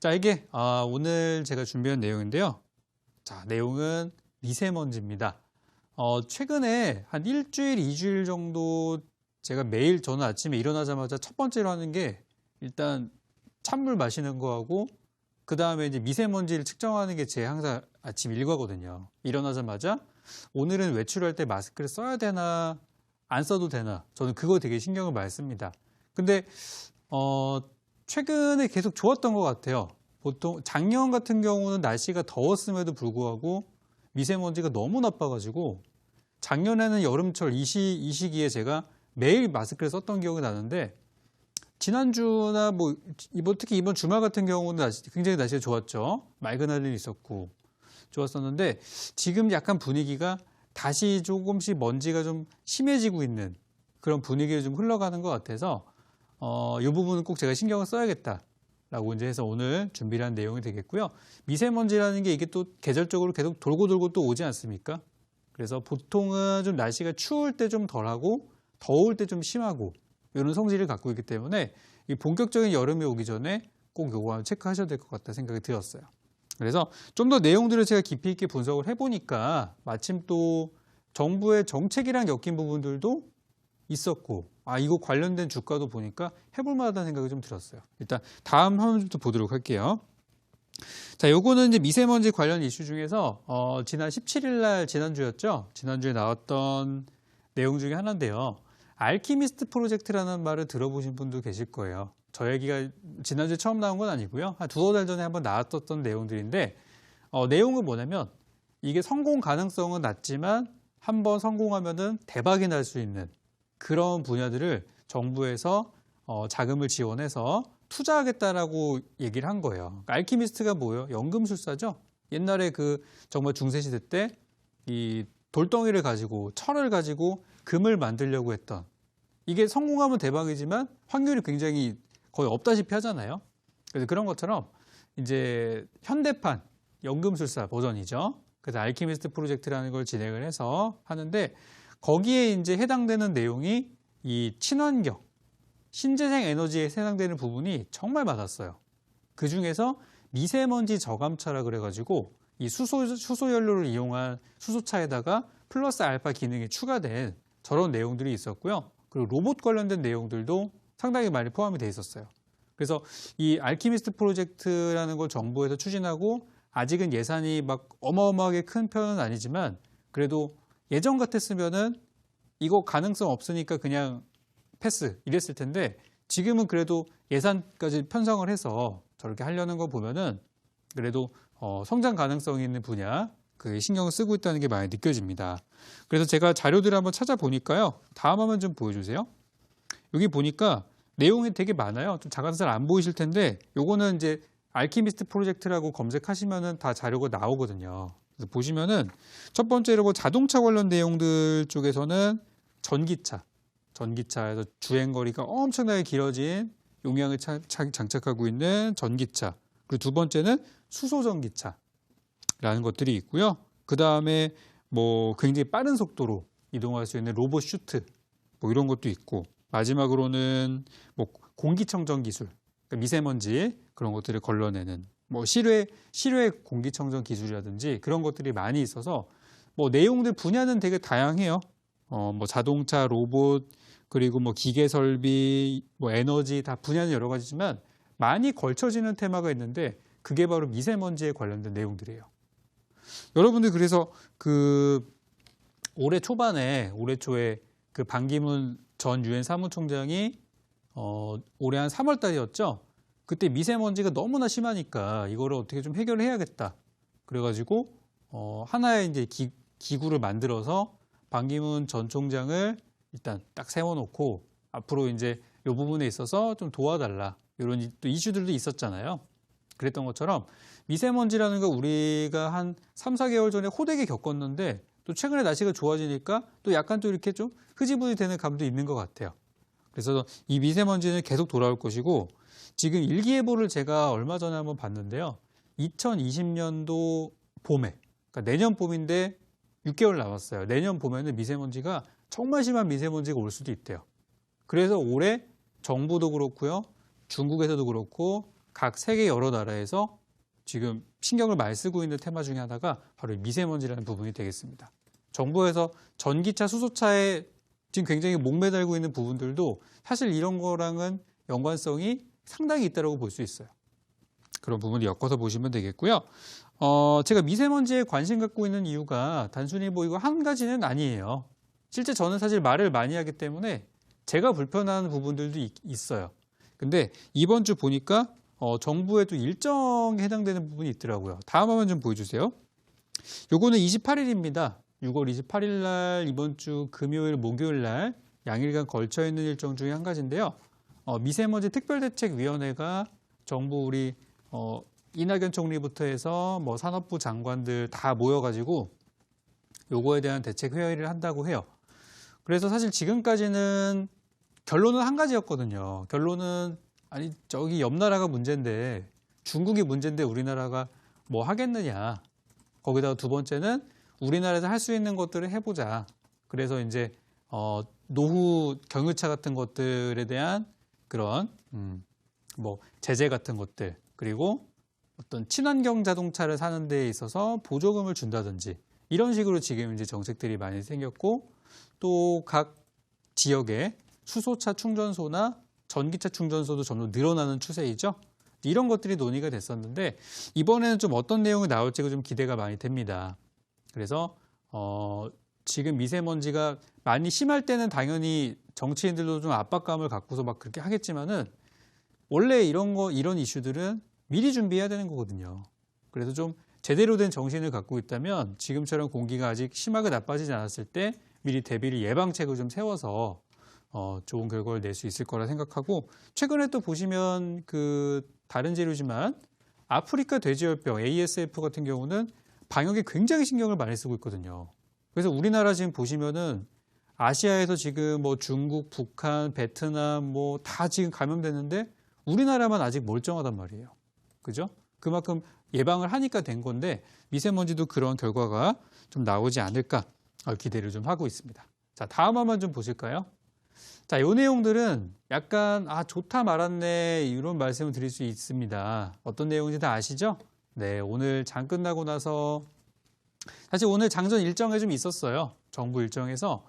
자, 이게 오늘 제가 준비한 내용인데요. 자, 내용은 미세먼지입니다. 최근에 한 일주일, 2주일 정도 제가 매일 저는 아침에 일어나자마자 첫 번째로 하는 게 일단 찬물 마시는 거하고 그 다음에 이제 미세먼지를 측정하는 게 제 항상 아침 일과거든요. 일어나자마자 오늘은 외출할 때 마스크를 써야 되나 안 써도 되나 저는 그거 되게 신경을 많이 씁니다. 근데 최근에 계속 좋았던 것 같아요. 보통 작년 같은 경우는 날씨가 더웠음에도 불구하고 미세먼지가 너무 나빠가지고 작년에는 여름철 이 시기에 제가 매일 마스크를 썼던 기억이 나는데 지난주나 특히 이번 주말 같은 경우는 굉장히 날씨가 좋았죠. 맑은 하늘이 있었고 좋았었는데 지금 약간 분위기가 다시 조금씩 먼지가 좀 심해지고 있는 그런 분위기를 좀 흘러가는 것 같아서 이 부분은 꼭 제가 신경을 써야겠다라고 이제 해서 오늘 준비를 한 내용이 되겠고요. 미세먼지라는 게 이게 또 계절적으로 계속 돌고 또 오지 않습니까? 그래서 보통은 좀 날씨가 추울 때 좀 덜하고 더울 때 좀 심하고 이런 성질을 갖고 있기 때문에 이 본격적인 여름이 오기 전에 꼭 요거 한번 체크하셔야 될 것 같다 생각이 들었어요. 그래서 좀 더 내용들을 제가 깊이 있게 분석을 해보니까 마침 또 정부의 정책이랑 엮인 부분들도 있었고 이거 관련된 주가도 보니까 해볼 만하다는 생각이 좀 들었어요. 일단 다음 화면부터 보도록 할게요. 자, 요거는 이제 미세먼지 관련 이슈 중에서 지난 17일 날 지난주였죠. 지난주에 나왔던 내용 중에 하나인데요. 알키미스트 프로젝트라는 말을 들어보신 분도 계실 거예요. 저 얘기가 지난주에 처음 나온 건 아니고요. 한 두어 달 전에 한번 나왔었던 내용들인데 내용은 뭐냐면 이게 성공 가능성은 낮지만 한번 성공하면은 대박이 날 수 있는 그런 분야들을 정부에서 자금을 지원해서 투자하겠다라고 얘기를 한 거예요. 그러니까 알키미스트가 뭐예요? 연금술사죠. 옛날에 그 정말 중세시대 때 이 돌덩이를 가지고 철을 가지고 금을 만들려고 했던 이게 성공하면 대박이지만 확률이 굉장히 거의 없다시피 하잖아요. 그래서 그런 것처럼 이제 현대판 연금술사 버전이죠. 그래서 알키미스트 프로젝트라는 걸 진행을 해서 하는데 거기에 이제 해당되는 내용이 이 친환경, 신재생 에너지에 해당되는 부분이 정말 많았어요. 그 중에서 미세먼지 저감차라 그래가지고 이 수소 연료를 이용한 수소차에다가 플러스 알파 기능이 추가된 저런 내용들이 있었고요. 그리고 로봇 관련된 내용들도 상당히 많이 포함이 돼 있었어요. 그래서 이 알키미스트 프로젝트라는 걸 정부에서 추진하고 아직은 예산이 막 어마어마하게 큰 편은 아니지만 그래도 예전 같았으면은 이거 가능성 없으니까 그냥 패스 이랬을 텐데 지금은 그래도 예산까지 편성을 해서 저렇게 하려는 거 보면은 그래도 성장 가능성이 있는 분야 그 신경을 쓰고 있다는 게 많이 느껴집니다. 그래서 제가 자료들을 한번 찾아보니까요. 다음 화면 좀 보여주세요. 여기 보니까 내용이 되게 많아요. 좀 작아서 잘 안 보이실 텐데 요거는 이제 알키미스트 프로젝트라고 검색하시면은 다 자료가 나오거든요. 그래서 보시면은 첫 번째로 자동차 관련 내용들 쪽에서는 전기차에서 주행거리가 엄청나게 길어진 용량을 장착하고 있는 전기차. 그리고 두 번째는 수소전기차라는 것들이 있고요. 그 다음에 굉장히 빠른 속도로 이동할 수 있는 로봇 슈트 이런 것도 있고 마지막으로는 공기청정 기술, 그러니까 미세먼지 그런 것들을 걸러내는 실외 공기청정 기술이라든지 그런 것들이 많이 있어서 내용들 분야는 되게 다양해요. 자동차, 로봇, 그리고 기계 설비, 에너지 다 분야는 여러 가지지만 많이 걸쳐지는 테마가 있는데 그게 바로 미세먼지에 관련된 내용들이에요. 여러분들 그래서 올해 초에 그 반기문 전 유엔 사무총장이 올해 한 3월 달이었죠. 그때 미세먼지가 너무나 심하니까 이거를 어떻게 좀 해결을 해야겠다. 그래가지고 하나의 이제 기구를 만들어서 반기문 전 총장을 일단 딱 세워놓고 앞으로 이제 이 부분에 있어서 좀 도와달라 이런 또 이슈들도 있었잖아요. 그랬던 것처럼 미세먼지라는 거 우리가 한 3, 4개월 전에 호되게 겪었는데 또 최근에 날씨가 좋아지니까 또 약간 또 이렇게 좀 흐지부지 되는 감도 있는 것 같아요. 그래서 이 미세먼지는 계속 돌아올 것이고 지금 일기예보를 제가 얼마 전에 한번 봤는데요. 2020년도 봄에, 그러니까 내년 봄인데 6개월 남았어요. 내년 봄에는 미세먼지가 정말 심한 미세먼지가 올 수도 있대요. 그래서 올해 정부도 그렇고요. 중국에서도 그렇고 각 세계 여러 나라에서 지금 신경을 많이 쓰고 있는 테마 중에 하나가 바로 미세먼지라는 부분이 되겠습니다. 정부에서 전기차, 수소차에 지금 굉장히 목매달고 있는 부분들도 사실 이런 거랑은 연관성이 상당히 있다고 볼 수 있어요. 그런 부분을 엮어서 보시면 되겠고요. 제가 미세먼지에 관심 갖고 있는 이유가 단순히 뭐 이거 한 가지는 아니에요. 실제 저는 사실 말을 많이 하기 때문에 제가 불편한 부분들도 있어요. 근데 이번 주 보니까 정부에도 일정에 해당되는 부분이 있더라고요. 다음 화면 좀 보여주세요. 요거는 28일입니다. 6월 28일 날 이번 주 금요일, 목요일 날 양일간 걸쳐 있는 일정 중에 한 가지인데요. 미세먼지 특별대책위원회가 정부 우리 이낙연 총리부터 해서 뭐 산업부 장관들 다 모여가지고 요거에 대한 대책 회의를 한다고 해요. 그래서 사실 지금까지는 결론은 한 가지였거든요. 결론은 아니 저기 옆 나라가 문제인데 중국이 문제인데 우리나라가 뭐 하겠느냐. 거기다가 두 번째는 우리나라에서 할 수 있는 것들을 해보자. 그래서 이제 노후 경유차 같은 것들에 대한 그런 뭐 제재 같은 것들 그리고 어떤 친환경 자동차를 사는 데 있어서 보조금을 준다든지 이런 식으로 지금 이제 정책들이 많이 생겼고 또 각 지역에 수소차 충전소나 전기차 충전소도 점점 늘어나는 추세이죠. 이런 것들이 논의가 됐었는데 이번에는 좀 어떤 내용이 나올지가 좀 기대가 많이 됩니다. 그래서 지금 미세먼지가 많이 심할 때는 당연히 정치인들도 좀 압박감을 갖고서 막 그렇게 하겠지만은 원래 이런 이슈들은 미리 준비해야 되는 거거든요. 그래서 좀 제대로 된 정신을 갖고 있다면 지금처럼 공기가 아직 심하게 나빠지지 않았을 때 미리 대비를 예방책을 좀 세워서 좋은 결과를 낼 수 있을 거라 생각하고 최근에 또 보시면 그 다른 재료지만 아프리카 돼지열병 ASF 같은 경우는 방역에 굉장히 신경을 많이 쓰고 있거든요. 그래서 우리나라 지금 보시면은 아시아에서 지금 뭐 중국, 북한, 베트남 뭐 다 지금 감염됐는데 우리나라만 아직 멀쩡하단 말이에요. 그죠? 그만큼 예방을 하니까 된 건데 미세먼지도 그런 결과가 좀 나오지 않을까 기대를 좀 하고 있습니다. 자, 다음 화면 좀 보실까요? 자, 이 내용들은 약간 좋다 말았네 이런 말씀을 드릴 수 있습니다. 어떤 내용인지 다 아시죠? 네, 오늘 장 끝나고 나서 사실 오늘 장전 일정에 좀 있었어요. 정부 일정에서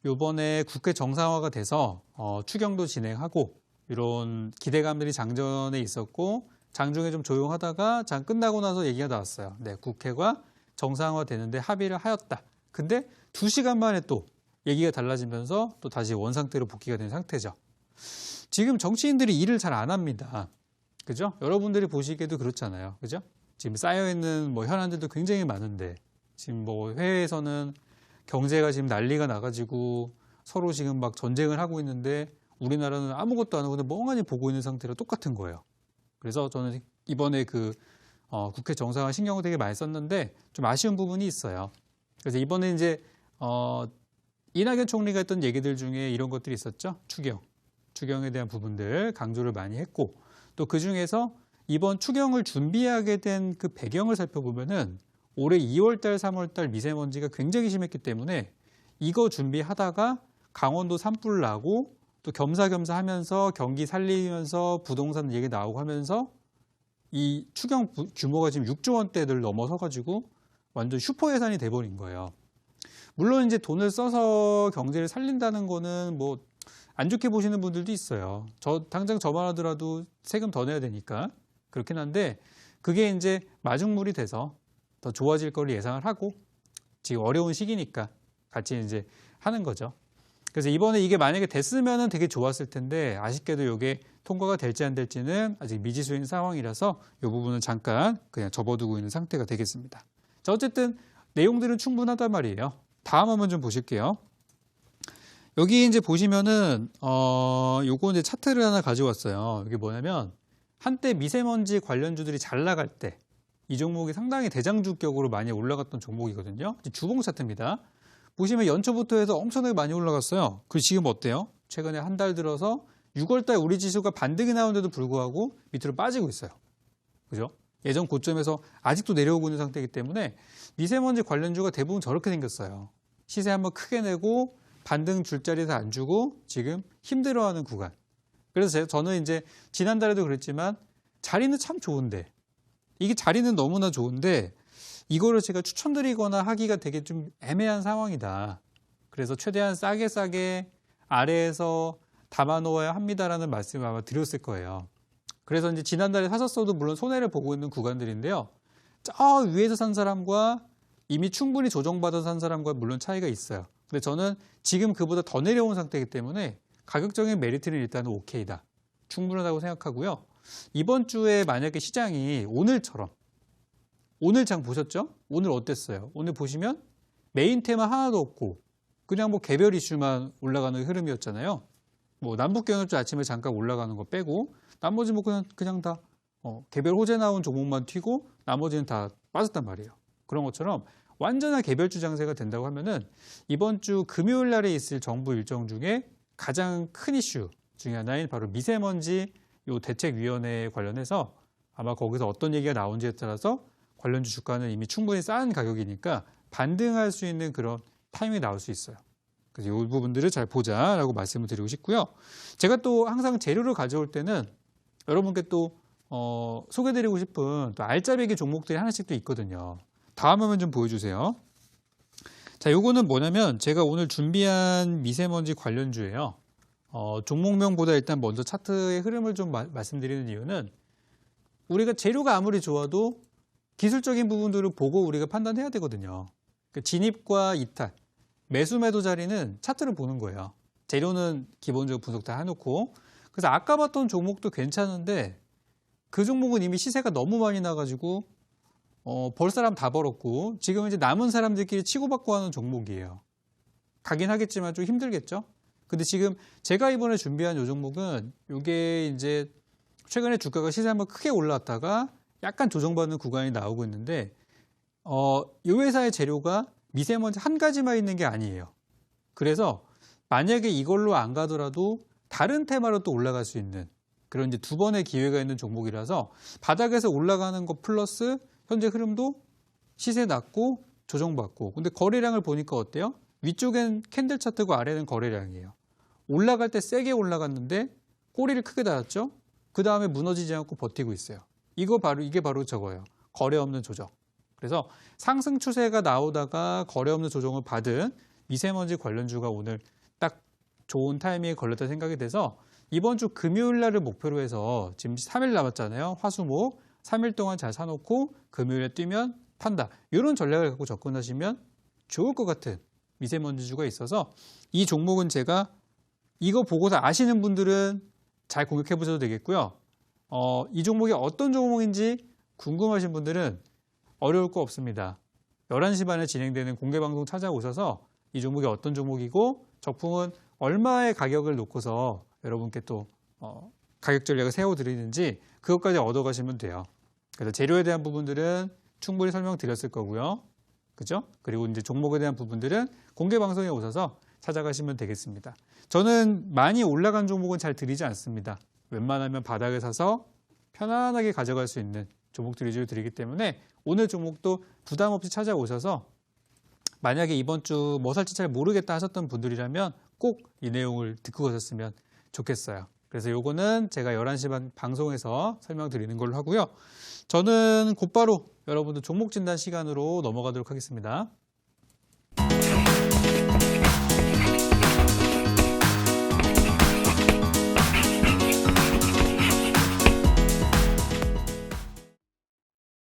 이번에 국회 정상화가 돼서 추경도 진행하고 이런 기대감들이 장전에 있었고 장중에 좀 조용하다가 장 끝나고 나서 얘기가 나왔어요. 네, 국회가 정상화 되는데 합의를 하였다. 근데 2시간 만에 또 얘기가 달라지면서 또 다시 원상태로 복귀가 된 상태죠. 지금 정치인들이 일을 잘 안 합니다. 그죠? 여러분들이 보시기에도 그렇잖아요. 그죠? 지금 쌓여있는 뭐 현안들도 굉장히 많은데 지금 뭐 해외에서는 경제가 지금 난리가 나가지고 서로 지금 막 전쟁을 하고 있는데 우리나라는 아무것도 안 하고 멍하니 보고 있는 상태로 똑같은 거예요. 그래서 저는 이번에 국회 정상화 신경을 되게 많이 썼는데 좀 아쉬운 부분이 있어요. 그래서 이번에 이제 이낙연 총리가 했던 얘기들 중에 이런 것들이 있었죠. 추경에 대한 부분들 강조를 많이 했고 또 그중에서 이번 추경을 준비하게 된 그 배경을 살펴보면은 올해 2월달, 3월달 미세먼지가 굉장히 심했기 때문에 이거 준비하다가 강원도 산불 나고 또 겸사겸사 하면서 경기 살리면서 부동산 얘기 나오고 하면서 이 추경 규모가 지금 6조 원대를 넘어서 가지고 완전 슈퍼 예산이 돼버린 거예요. 물론 이제 돈을 써서 경제를 살린다는 거는 뭐 안 좋게 보시는 분들도 있어요. 당장 저만 하더라도 세금 더 내야 되니까 그렇긴 한데 그게 이제 마중물이 돼서 더 좋아질 거를 예상을 하고 지금 어려운 시기니까 같이 이제 하는 거죠. 그래서 이번에 이게 만약에 됐으면은 되게 좋았을 텐데 아쉽게도 이게 통과가 될지 안 될지는 아직 미지수인 상황이라서 이 부분은 잠깐 그냥 접어두고 있는 상태가 되겠습니다. 자, 어쨌든 내용들은 충분하단 말이에요. 다음 한번 좀 보실게요. 여기 이제 보시면은 요거 이제 차트를 하나 가져왔어요. 이게 뭐냐면 한때 미세먼지 관련주들이 잘 나갈 때 이 종목이 상당히 대장주격으로 많이 올라갔던 종목이거든요. 주봉 차트입니다. 보시면 연초부터 해서 엄청나게 많이 올라갔어요. 그 지금 어때요? 최근에 한 달 들어서 6월달 우리 지수가 반등이 나오는데도 불구하고 밑으로 빠지고 있어요. 그죠? 예전 고점에서 아직도 내려오고 있는 상태이기 때문에 미세먼지 관련주가 대부분 저렇게 생겼어요. 시세 한번 크게 내고 반등 줄자리에서 안 주고 지금 힘들어하는 구간. 그래서 저는 이제 지난달에도 그랬지만 자리는 참 좋은데, 이게 자리는 너무나 좋은데 이거를 제가 추천드리거나 하기가 되게 좀 애매한 상황이다. 그래서 최대한 싸게 아래에서 담아놓아야 합니다라는 말씀을 아마 드렸을 거예요. 그래서 이제 지난달에 사셨어도 물론 손해를 보고 있는 구간들인데요. 저 위에서 산 사람과 이미 충분히 조정받아서 산 사람과 물론 차이가 있어요. 근데 저는 지금 그보다 더 내려온 상태이기 때문에 가격적인 메리트는 일단은 오케이다. 충분하다고 생각하고요. 이번 주에 만약에 시장이 오늘처럼, 오늘 장 보셨죠? 오늘 어땠어요? 오늘 보시면 메인 테마 하나도 없고 그냥 뭐 개별 이슈만 올라가는 흐름이었잖아요. 뭐 남북경협주 아침에 잠깐 올라가는 거 빼고 나머지 뭐 그냥 다 개별 호재 나온 종목만 튀고 나머지는 다 빠졌단 말이에요. 그런 것처럼 완전한 개별주 장세가 된다고 하면은 이번 주 금요일 날에 있을 정부 일정 중에 가장 큰 이슈 중에 하나인 바로 미세먼지 요 대책위원회에 관련해서 아마 거기서 어떤 얘기가 나온지에 따라서 관련주 주가는 이미 충분히 싼 가격이니까 반등할 수 있는 그런 타이밍이 나올 수 있어요. 그래서 이 부분들을 잘 보자라고 말씀을 드리고 싶고요. 제가 또 항상 재료를 가져올 때는 여러분께 또 소개드리고 싶은 또 알짜배기 종목들이 하나씩 또 있거든요. 다음 화면 좀 보여주세요. 자, 요거는 뭐냐면 제가 오늘 준비한 미세먼지 관련주예요. 종목명보다 일단 먼저 차트의 흐름을 좀 말씀드리는 이유는 우리가 재료가 아무리 좋아도 기술적인 부분들을 보고 우리가 판단해야 되거든요. 그러니까 진입과 이탈, 매수 매도 자리는 차트를 보는 거예요. 재료는 기본적으로 분석 다 해놓고. 그래서 아까 봤던 종목도 괜찮은데 그 종목은 이미 시세가 너무 많이 나가지고 벌 사람 다 벌었고 지금 이제 남은 사람들끼리 치고받고 하는 종목이에요. 가긴 하겠지만 좀 힘들겠죠. 근데 지금 제가 이번에 준비한 이 종목은 이게 이제 최근에 주가가 시세 한번 크게 올라왔다가 약간 조정받는 구간이 나오고 있는데 이 회사의 재료가 미세먼지 한 가지만 있는 게 아니에요. 그래서 만약에 이걸로 안 가더라도 다른 테마로 또 올라갈 수 있는 그런 이제 두 번의 기회가 있는 종목이라서 바닥에서 올라가는 것 플러스 현재 흐름도 시세 낮고 조정받고 근데 거래량을 보니까 어때요? 위쪽엔 캔들 차트고 아래는 거래량이에요. 올라갈 때 세게 올라갔는데 꼬리를 크게 달았죠? 그 다음에 무너지지 않고 버티고 있어요. 이게 바로 저거예요. 거래 없는 조정. 그래서 상승 추세가 나오다가 거래 없는 조정을 받은 미세먼지 관련주가 오늘 딱 좋은 타이밍에 걸렸다 생각이 돼서 이번 주 금요일 날을 목표로 해서 지금 3일 남았잖아요. 화수목 3일 동안 잘 사놓고 금요일에 뛰면 판다. 이런 전략을 갖고 접근하시면 좋을 것 같은 미세먼지주가 있어서 이 종목은 제가 이거 보고서 아시는 분들은 잘 공격해 보셔도 되겠고요. 이 종목이 어떤 종목인지 궁금하신 분들은 어려울 거 없습니다. 11시 반에 진행되는 공개방송 찾아오셔서 이 종목이 어떤 종목이고 적품은 얼마의 가격을 놓고서 여러분께 또 가격 전략을 세워드리는지 그것까지 얻어가시면 돼요. 그래서 재료에 대한 부분들은 충분히 설명드렸을 거고요. 그죠? 그리고 이제 종목에 대한 부분들은 공개방송에 오셔서 찾아가시면 되겠습니다. 저는 많이 올라간 종목은 잘 드리지 않습니다. 웬만하면 바닥에 사서 편안하게 가져갈 수 있는 종목들 위주로 드리기 때문에 오늘 종목도 부담 없이 찾아오셔서 만약에 이번 주 뭐 살지 잘 모르겠다 하셨던 분들이라면 꼭 이 내용을 듣고 가셨으면 좋겠어요. 그래서 요거는 제가 11시 반 방송에서 설명드리는 걸로 하고요. 저는 곧바로 여러분들 종목 진단 시간으로 넘어가도록 하겠습니다.